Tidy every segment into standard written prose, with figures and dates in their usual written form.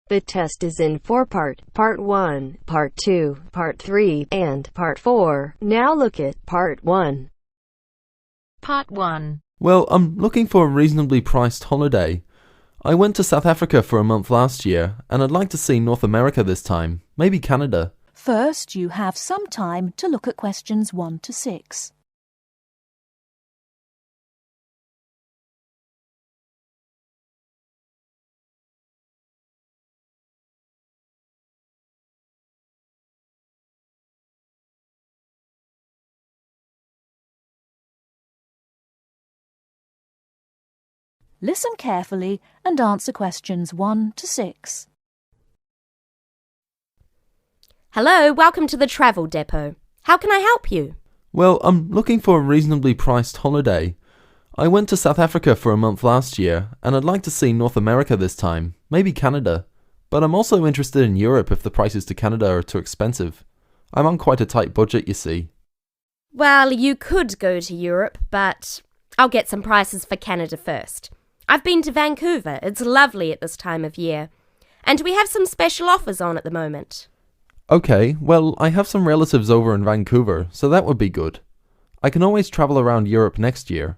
The test is in 4 parts. Part 1, Part 2, Part 3, and Part 4. Now look at Part 1. Part 1. Well, I'm looking for a reasonably priced holiday. I went to South Africa for a month last year, and I'd like to see North America this time, maybe Canada. First, you have some time to look at questions 1 to 6. Listen carefully and answer questions 1 to 6. Hello, welcome to the travel depot. How can I help you? Well, I'm looking for a reasonably priced holiday. I went to South Africa for a month last year, and I'd like to see North America this time, maybe Canada. But I'm also interested in Europe if the prices to Canada are too expensive. I'm on quite a tight budget, you see. Well, you could go to Europe, but I'll get some prices for Canada first. I've been to Vancouver. It's lovely at this time of year. And we have some special offers on at the moment. Okay, well, I have some relatives over in Vancouver, so that would be good. I can always travel around Europe next year.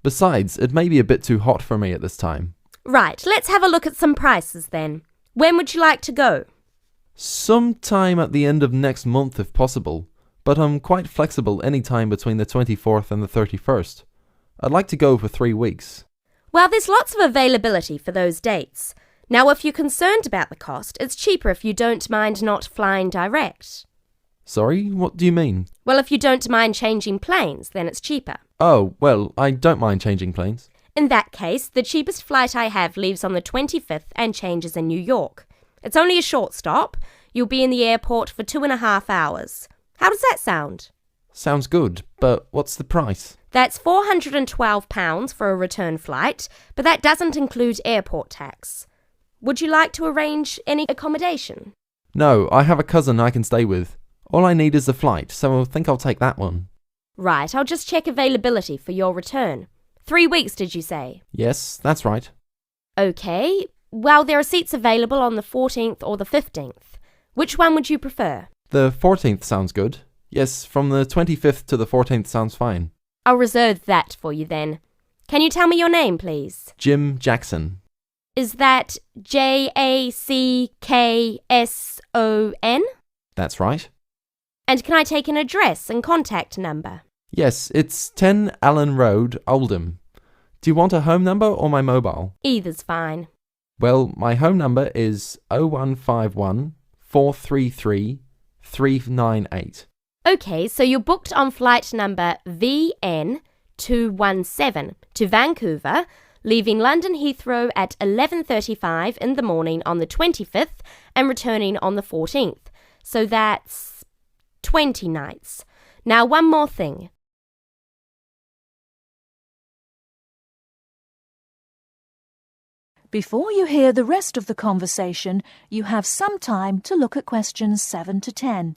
Besides, it may be a bit too hot for me at this time. Right, let's have a look at some prices then. When would you like to go? Sometime at the end of next month if possible, but I'm quite flexible any time between the 24th and the 31st. I'd like to go for 3 weeks. Well, there's lots of availability for those dates. Now, if you're concerned about the cost, it's cheaper if you don't mind not flying direct. Sorry, what do you mean? Well, if you don't mind changing planes, then it's cheaper. Oh, well, I don't mind changing planes. In that case, the cheapest flight I have leaves on the 25th and changes in New York. It's only a short stop. You'll be in the airport for 2.5 hours. How does that sound? Sounds good, but what's the price? That's £412 for a return flight, but that doesn't include airport tax. Would you like to arrange any accommodation? No, I have a cousin I can stay with. All I need is the flight, so I think I'll take that one. Right, I'll just check availability for your return. 3 weeks, did you say? Yes, that's right. Okay, well, there are seats available on the 14th or the 15th. Which one would you prefer? The 14th sounds good. Yes, from the 25th to the 14th sounds fine. I'll reserve that for you then. Can you tell me your name, please? Jim Jackson. Is that Jackson? That's right. And can I take an address and contact number? Yes, it's 10 Allen Road, Oldham. Do you want a home number or my mobile? Either's fine. Well, my home number is 0151 433 398. Okay, so you're booked on flight number VN217 to Vancouver, leaving London Heathrow at 11:35 in the morning on the 25th and returning on the 14th. So that's 20 nights. Now, one more thing. Before you hear the rest of the conversation, you have some time to look at questions 7 to 10.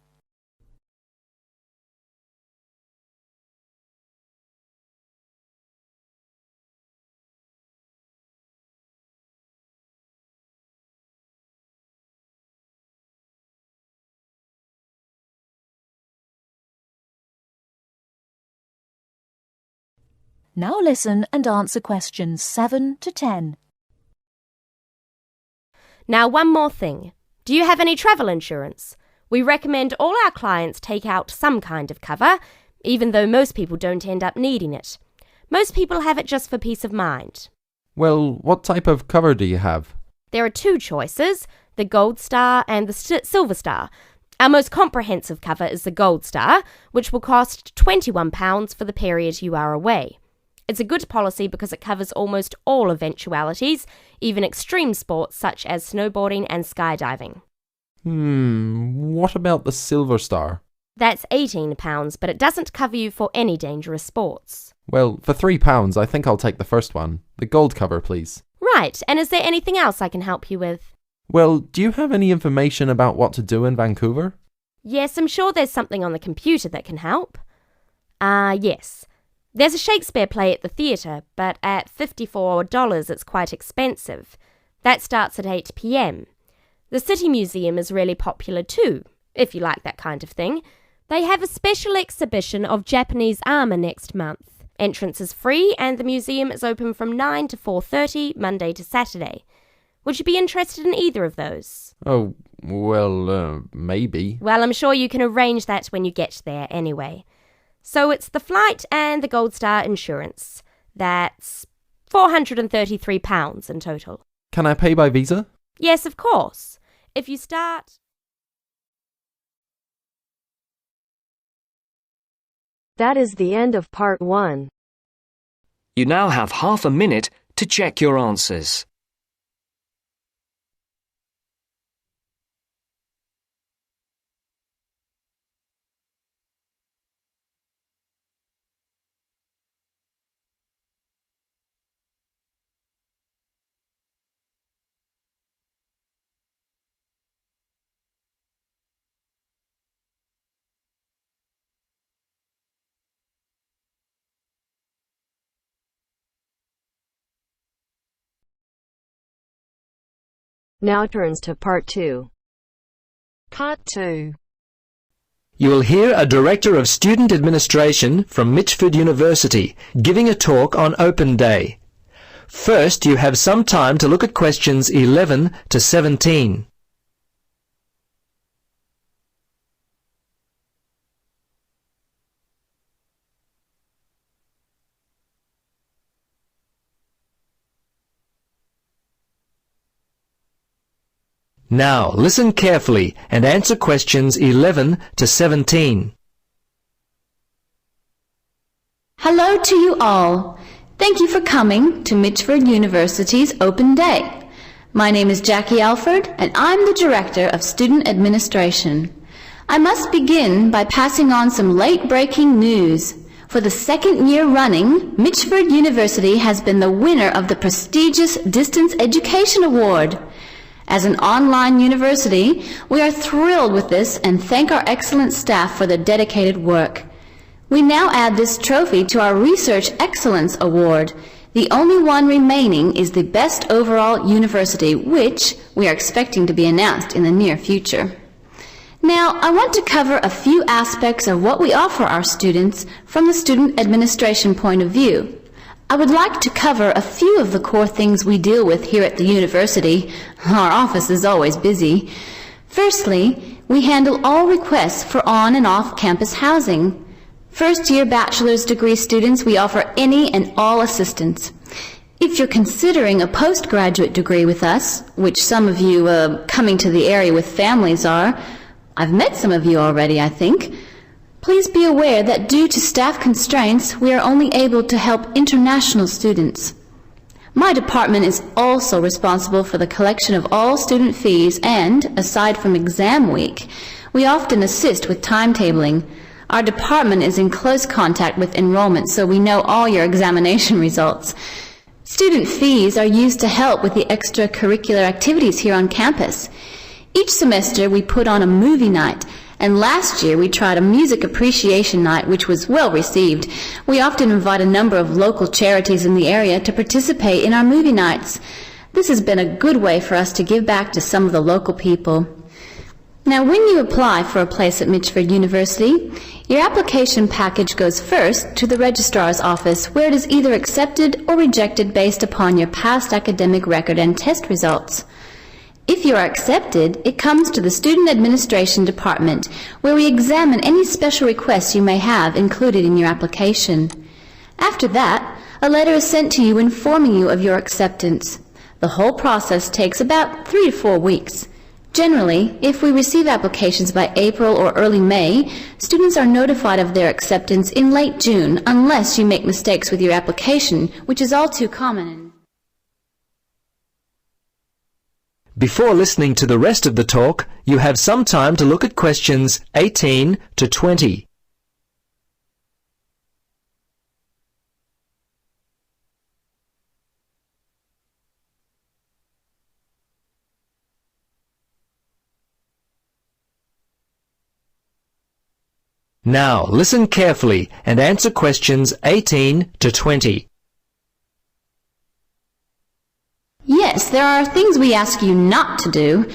Now listen and answer questions 7 to 10. Now, one more thing. Do you have any travel insurance? We recommend all our clients take out some kind of cover, even though most people don't end up needing it. Most people have it just for peace of mind. Well, what type of cover do you have? There are 2 choices, the Gold Star and the Silver Star. Our most comprehensive cover is the Gold Star, which will cost £21 for the period you are away. It's a good policy because it covers almost all eventualities, even extreme sports such as snowboarding and skydiving. What about the Silver Star? That's £18, but it doesn't cover you for any dangerous sports. Well, for £3, I think I'll take the first one. The gold cover, please. Right, and is there anything else I can help you with? Well, do you have any information about what to do in Vancouver? Yes, I'm sure there's something on the computer that can help. Yes. There's a Shakespeare play at the theatre, but at $54 it's quite expensive. That starts at 8 p.m. The City Museum is really popular too, if you like that kind of thing. They have a special exhibition of Japanese armour next month. Entrance is free and the museum is open from 9 to 4:30, Monday to Saturday. Would you be interested in either of those? Oh, well, maybe. Well, I'm sure you can arrange that when you get there anyway. So it's the flight and the Gold Star insurance. That's £433 in total. Can I pay by Visa? Yes, of course. If you start... That is the end of part 1. You now have half a minute to check your answers. Now turns to part 2. Part 2. You will hear a Director of Student Administration from Mitchford University giving a talk on Open Day. First, you have some time to look at questions 11 to 17. Now, listen carefully and answer questions 11 to 17. Hello to you all. Thank you for coming to Mitchford University's Open Day. My name is Jackie Alford, and I'm the Director of Student Administration. I must begin by passing on some late-breaking news. For the second year running, Mitchford University has been the winner of the prestigious Distance Education Award. As an online university, we are thrilled with this and thank our excellent staff for their dedicated work. We now add this trophy to our Research Excellence Award. The only one remaining is the Best Overall University, which we are expecting to be announced in the near future. Now, I want to cover a few aspects of what we offer our students from the student administration point of view. I would like to cover a few of the core things we deal with here at the university. Our office is always busy. Firstly, we handle all requests for on- and off-campus housing. First-year bachelor's degree students, we offer any and all assistance. If you're considering a postgraduate degree with us, which some of you coming to the area with families are, I've met some of you already, I think. Please be aware that due to staff constraints, we are only able to help international students. My department is also responsible for the collection of all student fees and, aside from exam week, we often assist with timetabling. Our department is in close contact with enrollment, so we know all your examination results. Student fees are used to help with the extracurricular activities here on campus. Each semester we put on a movie night, and last year we tried a music appreciation night, which was well received. We often invite a number of local charities in the area to participate in our movie nights. This has been a good way for us to give back to some of the local people. Now, when you apply for a place at Mitchford University, your application package goes first to the registrar's office, where it is either accepted or rejected based upon your past academic record and test results. If you are accepted, it comes to the Student Administration Department, where we examine any special requests you may have included in your application. After that, a letter is sent to you informing you of your acceptance. The whole process takes about 3 to 4 weeks. Generally, if we receive applications by April or early May, students are notified of their acceptance in late June, unless you make mistakes with your application, which is all too common. Before listening to the rest of the talk, you have some time to look at questions 18 to 20. Now, listen carefully and answer questions 18 to 20. Yes, there are things we ask you not to do.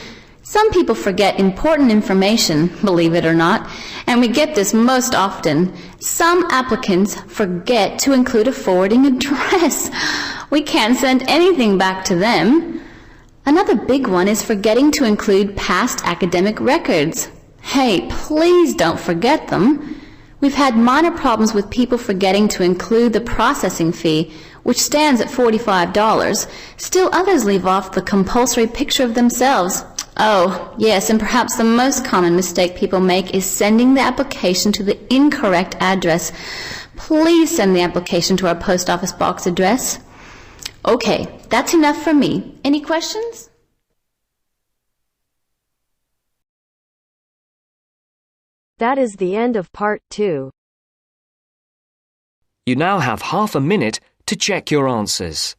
Some people forget important information, believe it or not, and we get this most often. Some applicants forget to include a forwarding address. We can't send anything back to them. Another big one is forgetting to include past academic records. Hey, please don't forget them. We've had minor problems with people forgetting to include the processing fee, which stands at $45. Still others leave off the compulsory picture of themselves. Oh, yes, and perhaps the most common mistake people make is sending the application to the incorrect address. Please send the application to our post office box address. Okay, that's enough for me. Any questions? That is the end of part 2. You now have half a minute to check your answers.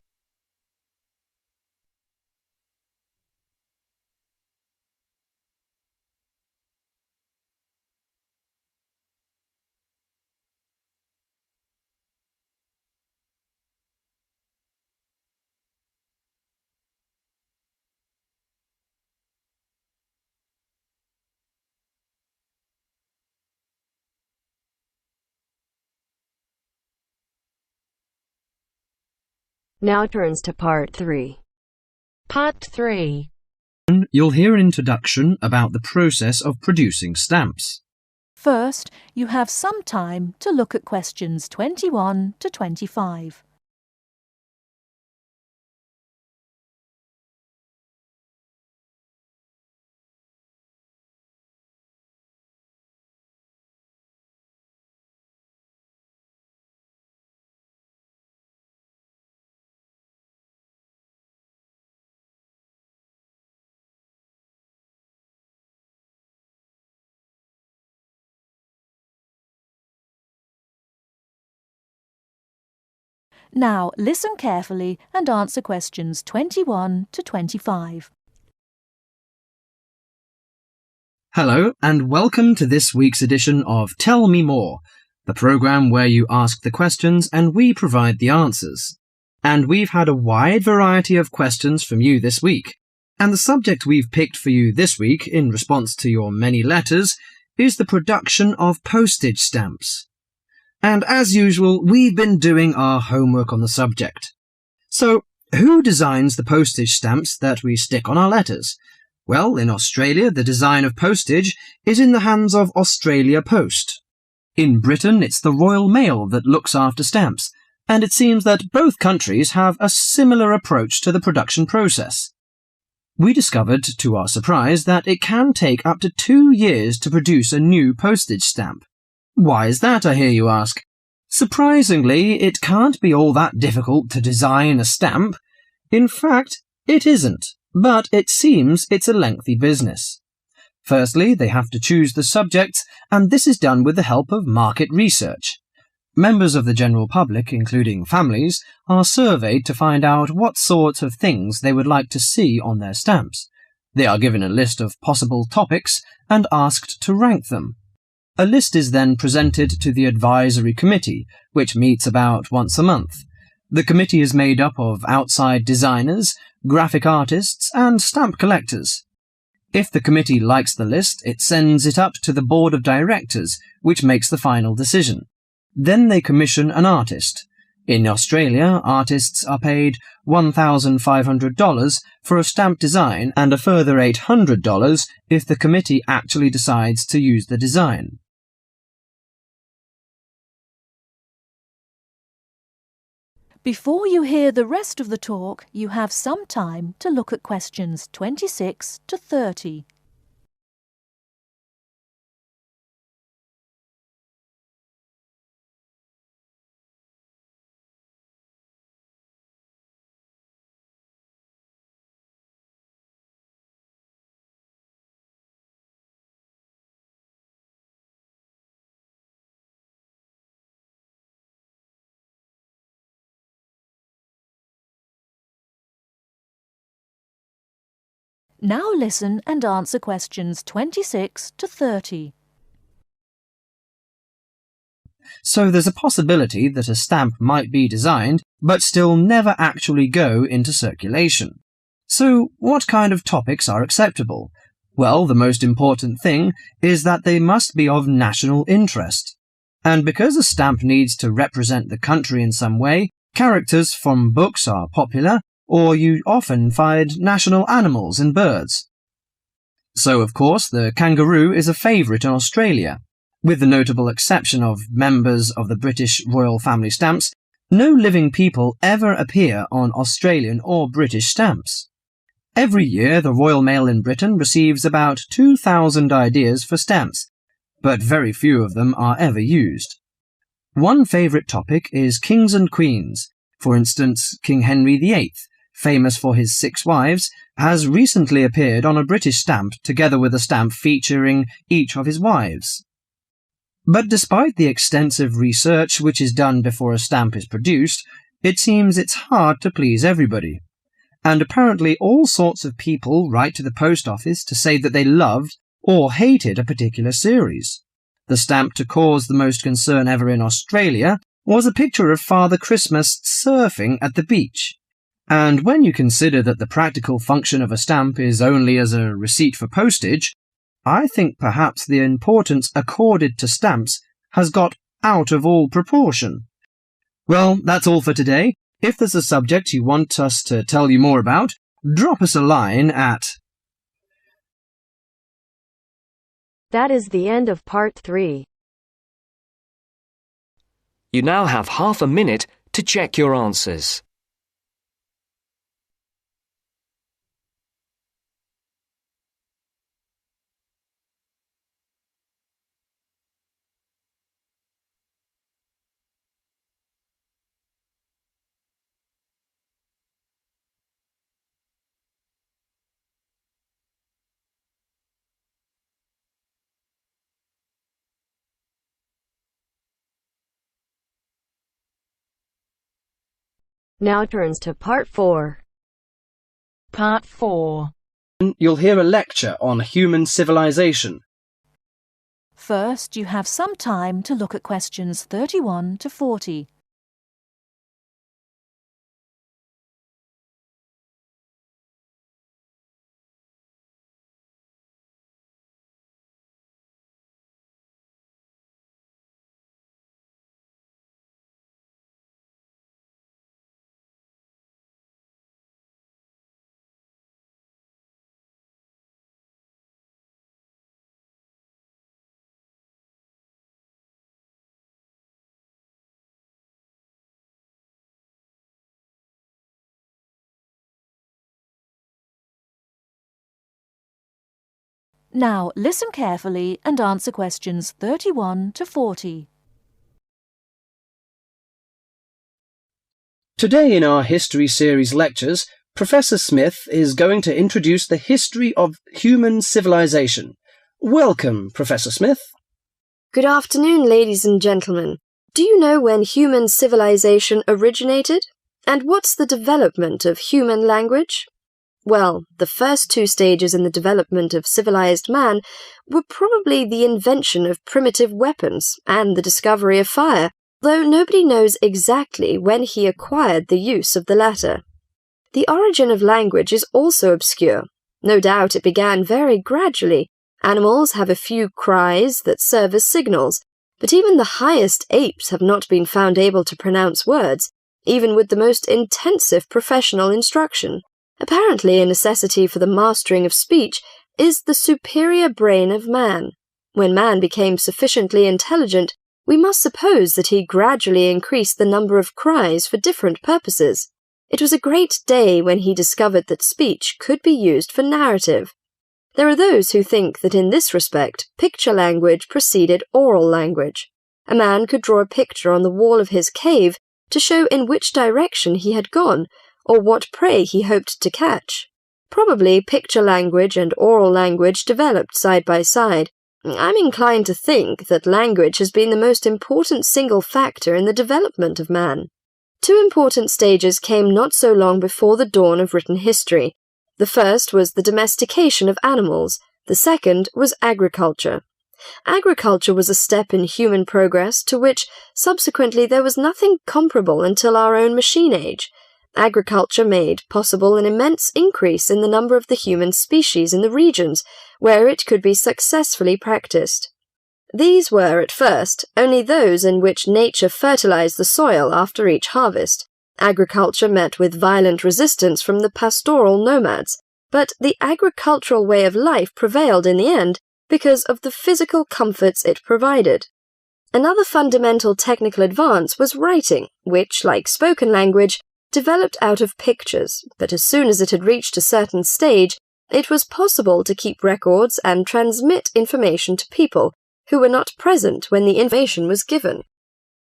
Now turns to part 3. Part 3. You'll hear an introduction about the process of producing stamps. First, you have some time to look at questions 21 to 25. Now listen carefully and answer questions 21 to 25. Hello and welcome to this week's edition of Tell Me More, the programme where you ask the questions and we provide the answers. And we've had a wide variety of questions from you this week. And the subject we've picked for you this week, in response to your many letters, is the production of postage stamps. And as usual, we've been doing our homework on the subject. So, who designs the postage stamps that we stick on our letters? Well, in Australia, the design of postage is in the hands of Australia Post. In Britain, it's the Royal Mail that looks after stamps, and it seems that both countries have a similar approach to the production process. We discovered, to our surprise, that it can take up to 2 years to produce a new postage stamp. Why is that, I hear you ask? Surprisingly, it can't be all that difficult to design a stamp. In fact, it isn't, but it seems it's a lengthy business. Firstly, they have to choose the subjects, and this is done with the help of market research. Members of the general public, including families, are surveyed to find out what sorts of things they would like to see on their stamps. They are given a list of possible topics and asked to rank them. A list is then presented to the advisory committee, which meets about once a month. The committee is made up of outside designers, graphic artists, and stamp collectors. If the committee likes the list, it sends it up to the board of directors, which makes the final decision. Then they commission an artist. In Australia, artists are paid $1,500 for a stamp design and a further $800 if the committee actually decides to use the design. Before you hear the rest of the talk, you have some time to look at questions 26 to 30. Now listen and answer questions 26 to 30. So there's a possibility that a stamp might be designed, but still never actually go into circulation. So what kind of topics are acceptable? Well, the most important thing is that they must be of national interest. And because a stamp needs to represent the country in some way, characters from books are popular, or you often find national animals and birds. So, of course, the kangaroo is a favourite in Australia. With the notable exception of members of the British royal family stamps, no living people ever appear on Australian or British stamps. Every year, the Royal Mail in Britain receives about 2,000 ideas for stamps, but very few of them are ever used. One favourite topic is kings and queens. For instance, King Henry VIII, famous for his 6 wives, has recently appeared on a British stamp together with a stamp featuring each of his wives. But despite the extensive research which is done before a stamp is produced, it seems it's hard to please everybody. And apparently all sorts of people write to the post office to say that they loved or hated a particular series. The stamp to cause the most concern ever in Australia was a picture of Father Christmas surfing at the beach. And when you consider that the practical function of a stamp is only as a receipt for postage, I think perhaps the importance accorded to stamps has got out of all proportion. Well, that's all for today. If there's a subject you want us to tell you more about, drop us a line at... That is the end of part 3. You now have half a minute to check your answers. Now turns to part 4. Part 4. You'll hear a lecture on human civilization. First, you have some time to look at questions 31 to 40. Now listen carefully and answer questions 31 to 40. Today in our History Series lectures, Professor Smith is going to introduce the history of human civilization. Welcome, Professor Smith. Good afternoon, ladies and gentlemen. Do you know when human civilization originated? And what's the development of human language? Well, the first 2 stages in the development of civilized man were probably the invention of primitive weapons and the discovery of fire, though nobody knows exactly when he acquired the use of the latter. The origin of language is also obscure. No doubt it began very gradually. Animals have a few cries that serve as signals, but even the highest apes have not been found able to pronounce words, even with the most intensive professional instruction. Apparently, a necessity for the mastering of speech is the superior brain of man. When man became sufficiently intelligent, we must suppose that he gradually increased the number of cries for different purposes. It was a great day when he discovered that speech could be used for narrative. There are those who think that in this respect, picture language preceded oral language. A man could draw a picture on the wall of his cave to show in which direction he had gone, or what prey he hoped to catch. Probably picture language and oral language developed side by side. I'm inclined to think that language has been the most important single factor in the development of man. 2 important stages came not so long before the dawn of written history. The first was the domestication of animals. The second was agriculture. Agriculture was a step in human progress to which, subsequently, there was nothing comparable until our own machine age. agriculture made possible an immense increase in the number of the human species in the regions where it could be successfully practiced. These were, at first, only those in which nature fertilized the soil after each harvest. Agriculture met with violent resistance from the pastoral nomads, but the agricultural way of life prevailed in the end because of the physical comforts it provided. Another fundamental technical advance was writing, which, like spoken language, developed out of pictures, but as soon as it had reached a certain stage, it was possible to keep records and transmit information to people who were not present when the information was given.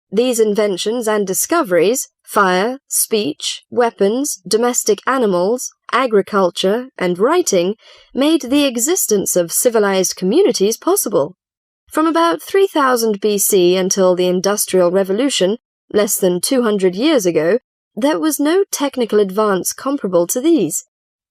These inventions and discoveries, fire, speech, weapons, domestic animals, agriculture, and writing, made the existence of civilized communities possible. From about 3000 BC until the Industrial Revolution, less than 200 years ago, there was no technical advance comparable to these.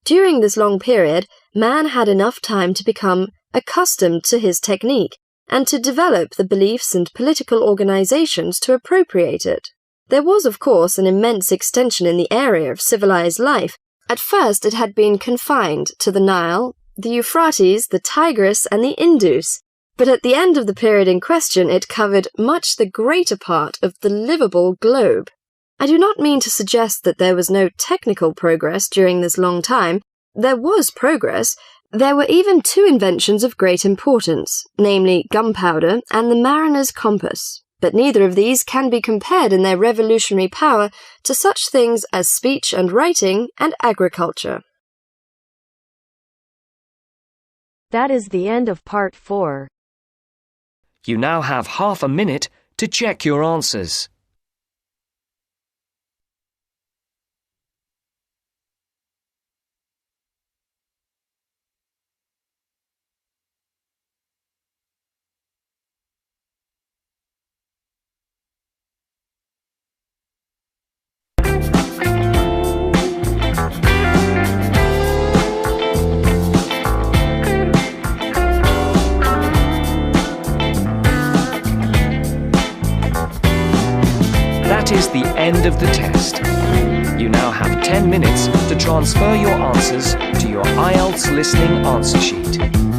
During this long period, man had enough time to become accustomed to his technique and to develop the beliefs and political organizations to appropriate it. There was, of course, an immense extension in the area of civilized life. At first it had been confined to the Nile, the Euphrates, the Tigris, and the Indus, but at the end of the period in question it covered much the greater part of the livable globe. I do not mean to suggest that there was no technical progress during this long time. There was progress. There were even two inventions of great importance, namely gunpowder and the mariner's compass, but neither of these can be compared in their revolutionary power to such things as speech and writing and agriculture. That is the end of part 4. You now have half a minute to check your answers. That is the end of the test. You now have 10 minutes to transfer your answers to your Ielts listening answer sheet.